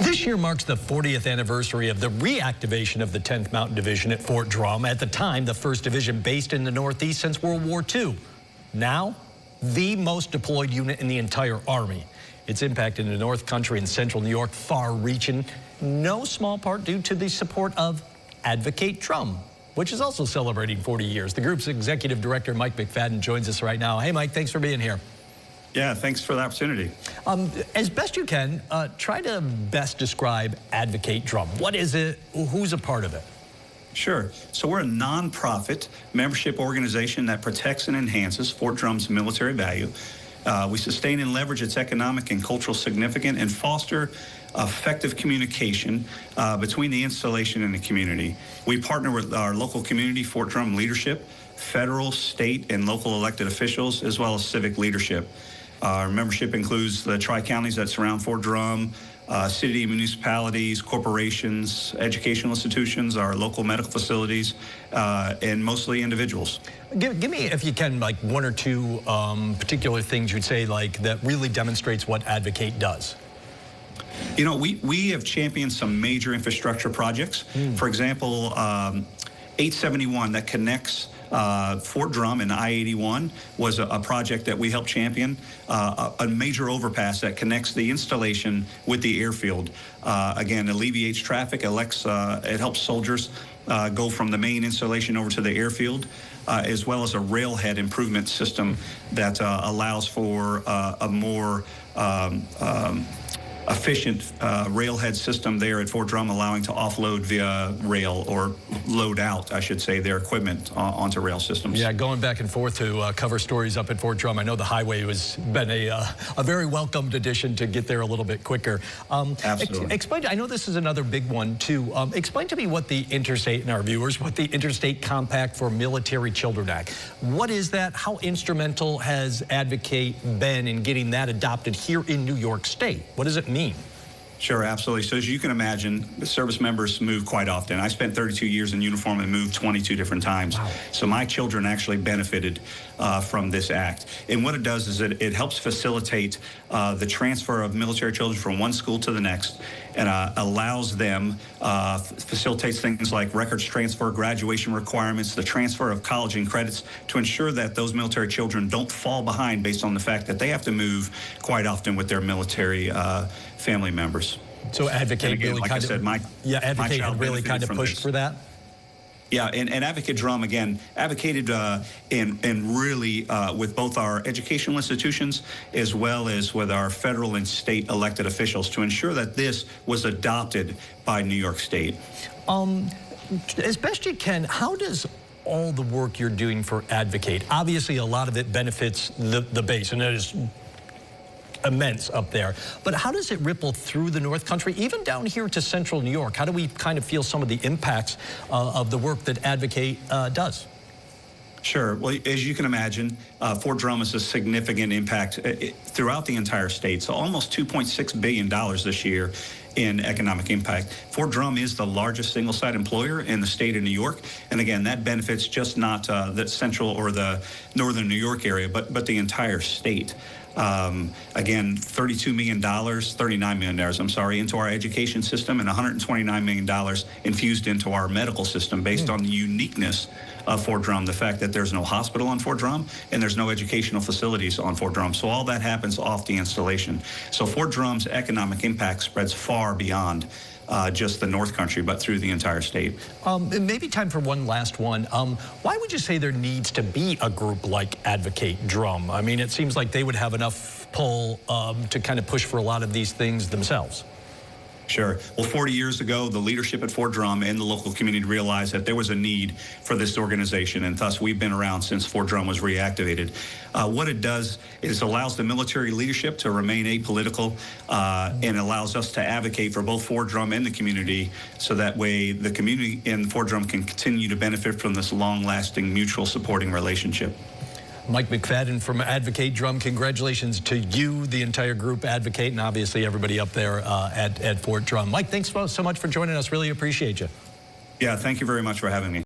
This year marks the 40th anniversary of the reactivation of the 10th Mountain Division at Fort Drum, at the time the 1st Division based in the Northeast since World War II. Now, the most deployed unit in the entire Army. Its impact in the North Country and Central New York far-reaching, no small part due to the support of Advocate Drum, which is also celebrating 40 years. The group's executive director, Mike McFadden, joins us right now. Hey, Mike, thanks for being here. Yeah, thanks for the opportunity. As best you can, try to best describe Advocate Drum. What is it? Who's a part of it? Sure. So we're a nonprofit membership organization that protects and enhances Fort Drum's military value. We sustain and leverage its economic and cultural significance and foster effective communication between the installation and the community. We partner with our local community, Fort Drum leadership, federal, state, and local elected officials, as well as civic leadership. Our membership includes the tri-counties that surround Fort Drum, city municipalities, corporations, educational institutions, our local medical facilities, and mostly individuals. Give me, if you can, like one or two particular things you'd say like that really demonstrates what Advocate does. You know, we have championed some major infrastructure projects. For example, 871 that connects Fort Drum and I-81 was a project that we helped champion, a major overpass that connects the installation with the airfield. Again, alleviates traffic, it helps soldiers go from the main installation over to the airfield, as well as a railhead improvement system that allows for a more efficient railhead system there at Fort Drum, allowing to offload via rail, or load out, I should say, their equipment onto rail systems. Yeah, going back and forth to cover stories up at Fort Drum. I know the highway has been a very welcomed addition to get there a little bit quicker. Absolutely. Explain, I know this is another big one too. Explain to me what the Interstate, and our viewers, what the Interstate Compact for Military Children Act. What is that? How instrumental has Advocate been in getting that adopted here in New York State? What does it mean? Sure, absolutely. So as you can imagine, the service members move quite often. I spent 32 years in uniform and moved 22 different times. Wow. So my children actually benefited from this act. And what it does is it helps facilitate the transfer of military children from one school to the next, and allows them, facilitates things like records transfer, graduation requirements, the transfer of college and credits, to ensure that those military children don't fall behind based on the fact that they have to move quite often with their military family members. So Advocate again, really like kind I said, Advocate really kind of pushed for that? Yeah, and Advocate Drum, again, advocated and really with both our educational institutions as well as with our federal and state elected officials to ensure that this was adopted by New York State. As best you can, how does all the work you're doing for Advocate, obviously a lot of it benefits the base, and it is immense up there, but how does it ripple through the North Country, even down here to Central New York? How do we kind of feel some of the impacts of the work that Advocate does? Sure. Well, as you can imagine, Fort Drum has a significant impact throughout the entire state. So almost $2.6 billion this year in economic impact. Fort Drum is the largest single-site employer in the state of New York. And again, that benefits just not the central or the northern New York area, but the entire state. Again, $32 million, $39 million, I'm sorry, into our education system, and $129 million infused into our medical system based on the uniqueness of Fort Drum, the fact that there's no hospital on Fort Drum and there's no educational facilities on Fort Drum. So all that happens off the installation. So Fort Drum's economic impact spreads far beyond just the North Country, but through the entire state. Maybe time for one last one. Why would you say there needs to be a group like Advocate Drum? I mean, it seems like they would have enough pull to kind of push for a lot of these things themselves. Sure. Well, 40 years ago, the leadership at Fort Drum and the local community realized that there was a need for this organization, and thus we've been around since Fort Drum was reactivated. What it does is allows the military leadership to remain apolitical and allows us to advocate for both Fort Drum and the community, so that way the community and Fort Drum can continue to benefit from this long-lasting, mutual supporting relationship. Mike McFadden from Advocate Drum, congratulations to you, the entire group Advocate, and obviously everybody up there at Fort Drum. Mike, thanks so much for joining us. Really appreciate you. Yeah, thank you very much for having me.